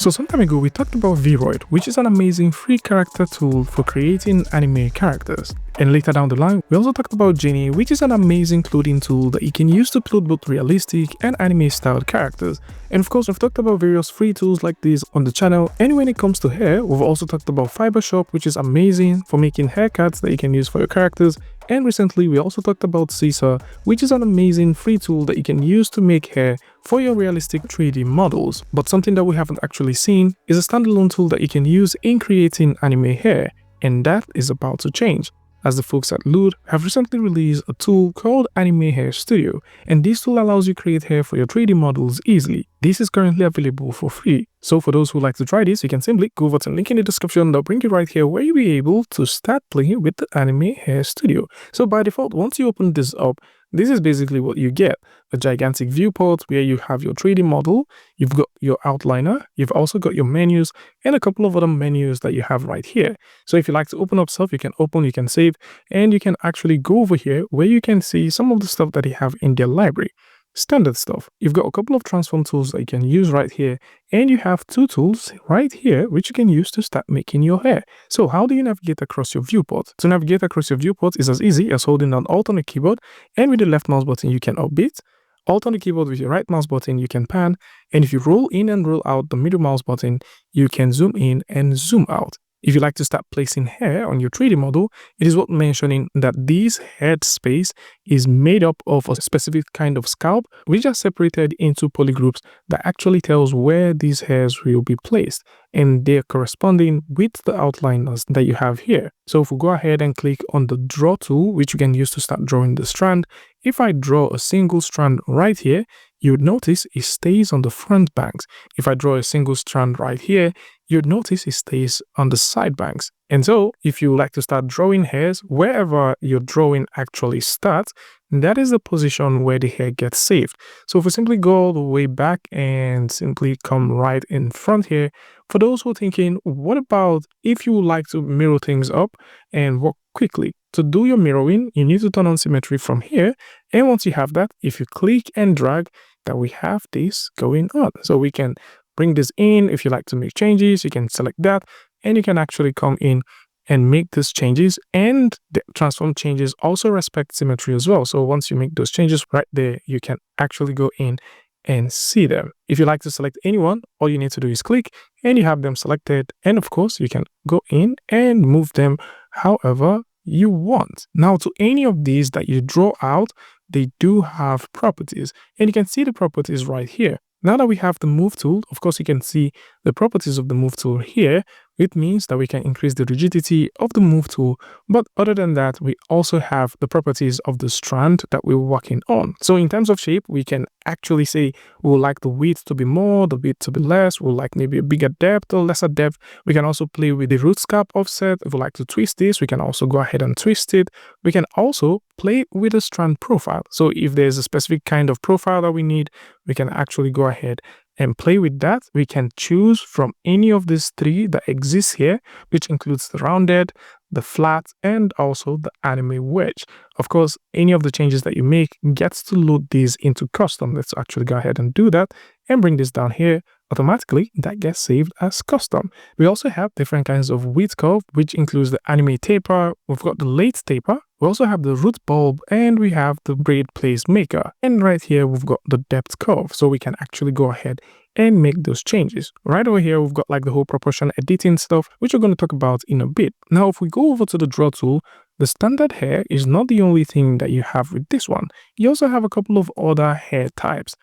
So some time ago we talked about Vroid, which is an amazing free character tool for creating anime characters. And later down the line, we also talked about Genie, which is an amazing clothing tool that you can use to clothe both realistic and anime styled characters. And of course, we've talked about various free tools like this on the channel. And when it comes to hair, we've also talked about Fiber Shop, which is amazing for making haircuts that you can use for your characters. And recently, we also talked about SiSir, which is an amazing free tool that you can use to make hair for your realistic 3D models. But something that we haven't actually seen is a standalone tool that you can use in creating anime hair, and that is about to change, as the folks at Lud have recently released a tool called Anime Hair Studio, and this tool allows you to create hair for your 3D models easily. This is currently available for free. So for those who like to try this, you can simply go over to the link in the description. They'll bring you right here where you'll be able to start playing with the Anime Hair Studio. So by default, once you open this up, this is basically what you get: a gigantic viewport where you have your 3D model, you've got your outliner, you've also got your menus, and a couple of other menus that you have right here. So if you like to open up stuff, you can open, you can save, and you can actually go over here where you can see some of the stuff that they have in their library. Standard stuff. You've got a couple of transform tools that you can use right here, and you have two tools right here which you can use to start making your hair. So how do you navigate across your viewport? To navigate across your viewport is as easy as holding down Alt on the keyboard, and with the left mouse button you can upbeat, Alt on the keyboard with your right mouse button you can pan, and if you roll in and roll out the middle mouse button you can zoom in and zoom out. If you like to start placing hair on your 3D model, it is worth mentioning that this head space is made up of a specific kind of scalp, which are separated into polygroups that actually tells where these hairs will be placed, and they're corresponding with the outliners that you have here. So if we go ahead and click on the draw tool, which you can use to start drawing the strand, if I draw a single strand right here, you would notice it stays on the front banks. If I draw a single strand right here, you'd notice it stays on the side banks. And so if you like to start drawing hairs, wherever your drawing actually starts, that is the position where the hair gets saved. So if we simply go all the way back and simply come right in front here, for those who are thinking, what about if you would like to mirror things up and work quickly? To do your mirroring, you need to turn on symmetry from here. And once you have that, if you click and drag, that we have this going on. So we can bring this in. If you like to make changes, you can select that, and you can actually come in and make these changes, and the transform changes also respect symmetry as well. So once you make those changes right there, you can actually go in and see them. If you like to select anyone, all you need to do is click and you have them selected, and of course you can go in and move them however you want. Now, to any of these that you draw out, they do have properties, and you can see the properties right here. Now that we have the move tool, of course you can see the properties of the move tool here. It means that we can increase the rigidity of the move tool, but other than that, we also have the properties of the strand that we're working on. So in terms of shape, we can actually say we would like the width to be more, the width to be less, we'll like maybe a bigger depth or lesser depth. We can also play with the root scalp offset. If we like to twist this, we can also go ahead and twist it. We can also play with the strand profile. So if there's a specific kind of profile that we need, we can actually go ahead and play with that. We can choose from any of these three that exist here, which includes the rounded, the flat, and also the anime wedge. Of course, any of the changes that you make gets to load these into custom. Let's actually go ahead and do that and bring this down here. Automatically, that gets saved as custom. We also have different kinds of width curve, which includes the anime taper. We've got the late taper. We also have the root bulb, and we have the braid place maker. And right here, we've got the depth curve. So we can actually go ahead and make those changes. Right over here, we've got like the whole proportion editing stuff, which we're going to talk about in a bit. Now, if we go over to the draw tool, the standard hair is not the only thing that you have with this one. You also have a couple of other hair types.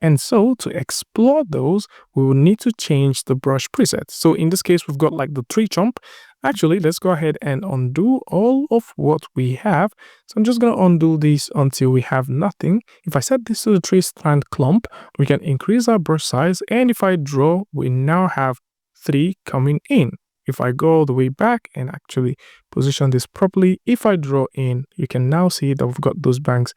And so to explore those, we will need to change the brush preset. So in this case, we've got like the tree chomp. Actually, let's go ahead and undo all of what we have. So I'm just going to undo this until we have nothing. If I set this to the tree strand clump, we can increase our brush size. And if I draw, we now have 3 coming in. If I go all the way back and actually position this properly, if I draw in, you can now see that we've got those banks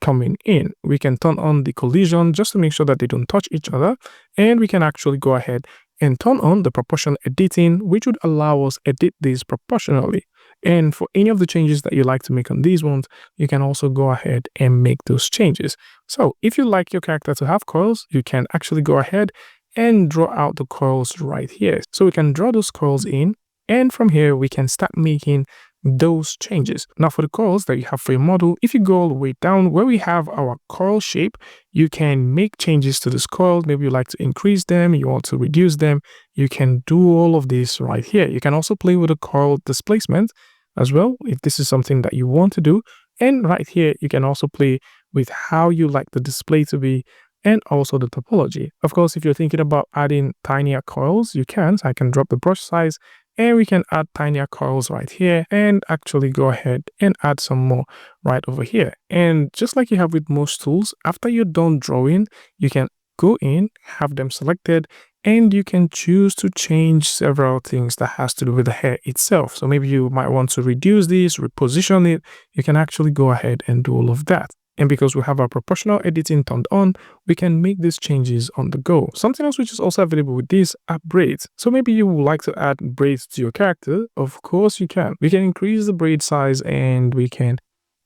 coming in. We can turn on the collision just to make sure that they don't touch each other, and we can actually go ahead and turn on the proportion editing, which would allow us edit these proportionally. And for any of the changes that you like to make on these ones, you can also go ahead and make those changes. So if you like your character to have coils, you can actually go ahead and draw out the curls right here. So we can draw those curls in, and from here we can start making those changes. Now for the curls that you have for your model, if you go all the way down where we have our curl shape, you can make changes to this curl. Maybe you like to increase them, you want to reduce them. You can do all of this right here. You can also play with the curl displacement as well if this is something that you want to do. And right here you can also play with how you like the display to be, and also the topology. Of course, if you're thinking about adding tinier curls, you can. So I can drop the brush size and we can add tinier curls right here and actually go ahead and add some more right over here. And just like you have with most tools, after you're done drawing, you can go in, have them selected, and you can choose to change several things that has to do with the hair itself. So maybe you might want to reduce this, reposition it. You can actually go ahead and do all of that. And because we have our proportional editing turned on, we can make these changes on the go. Something else which is also available with this are braids. So maybe you would like to add braids to your character. Of course you can. We can increase the braid size and we can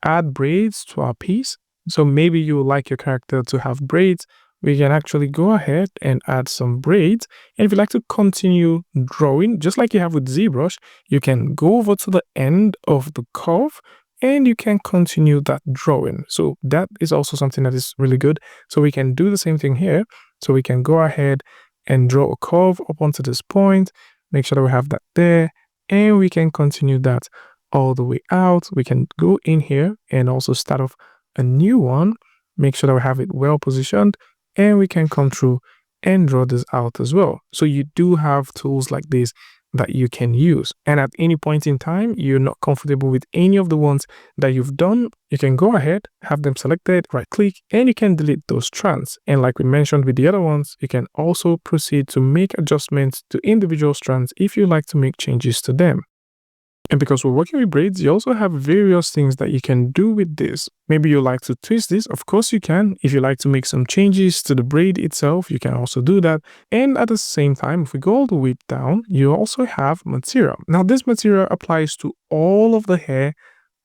add braids to our piece. So maybe you would like your character to have braids. We can actually go ahead and add some braids. And if you like to continue drawing, just like you have with ZBrush, you can go over to the end of the curve and you can continue that drawing. So that is also something that is really good. So we can do the same thing here. So we can go ahead and draw a curve up onto this point, make sure that we have that there, and we can continue that all the way out. We can go in here and also start off a new one, make sure that we have it well positioned, and we can come through and draw this out as well. So you do have tools like this that you can use, and at any point in time you're not comfortable with any of the ones that you've done, you can go ahead, have them selected, right click, and you can delete those strands. And like we mentioned with the other ones, you can also proceed to make adjustments to individual strands if you like to make changes to them. And because we're working with braids, you also have various things that you can do with this. Maybe you like to twist this, of course you can. If you like to make some changes to the braid itself, you can also do that. And at the same time, if we go all the way down, you also have material. Now this material applies to all of the hair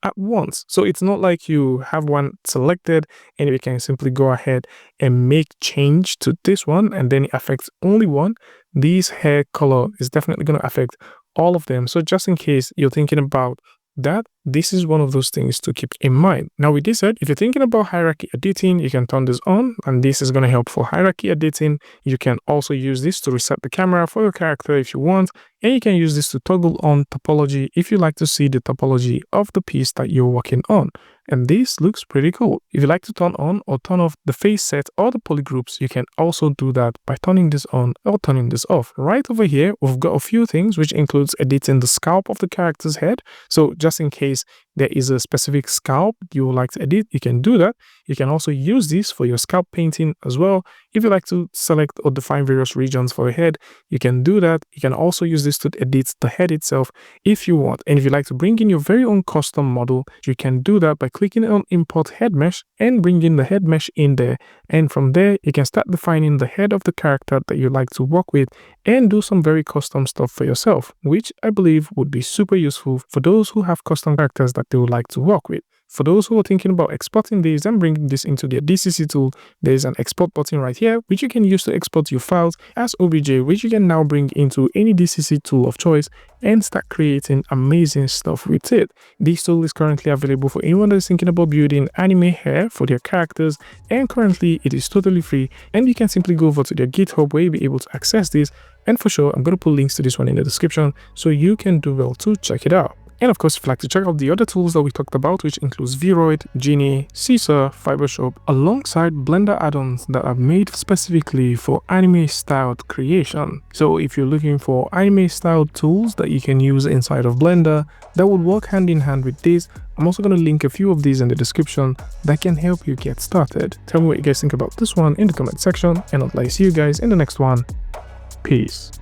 at once. So it's not like you have one selected and you can simply go ahead and make change to this one and then it affects only one. This hair color is definitely going to affect all of them. So just in case you're thinking about that, this is one of those things to keep in mind. Now with this said, if you're thinking about hierarchy editing, you can turn this on and this is going to help for hierarchy editing. You can also use this to reset the camera for your character if you want, and you can use this to toggle on topology if you like to see the topology of the piece that you're working on. And this looks pretty cool. If you like to turn on or turn off the face set or the polygroups, you can also do that by turning this on or turning this off. Right over here, we've got a few things which includes editing the scalp of the character's head. So just in case there is a specific scalp you would like to edit, you can do that. You can also use this for your scalp painting as well. If you like to select or define various regions for your head, you can do that. You can also use this to edit the head itself if you want. And if you like to bring in your very own custom model, you can do that by clicking on import head mesh and bringing the head mesh in there. And from there, you can start defining the head of the character that you like to work with and do some very custom stuff for yourself, which I believe would be super useful for those who have custom characters that they would like to work with. For those who are thinking about exporting these and bringing this into their DCC tool, there is an export button right here, which you can use to export your files as OBJ, which you can now bring into any DCC tool of choice and start creating amazing stuff with it. This tool is currently available for anyone that is thinking about building anime hair for their characters, and currently it is totally free, and you can simply go over to their GitHub where you'll be able to access this. And for sure, I'm going to put links to this one in the description so you can do well to check it out. And of course, if you'd like to check out the other tools that we talked about, which includes Vroid, Genie, SiSir, Fibershop, alongside Blender add-ons that are made specifically for anime-styled creation. So if you're looking for anime-styled tools that you can use inside of Blender that would work hand in hand with this, I'm also going to link a few of these in the description that can help you get started. Tell me what you guys think about this one in the comment section, and I'll see you guys in the next one. Peace.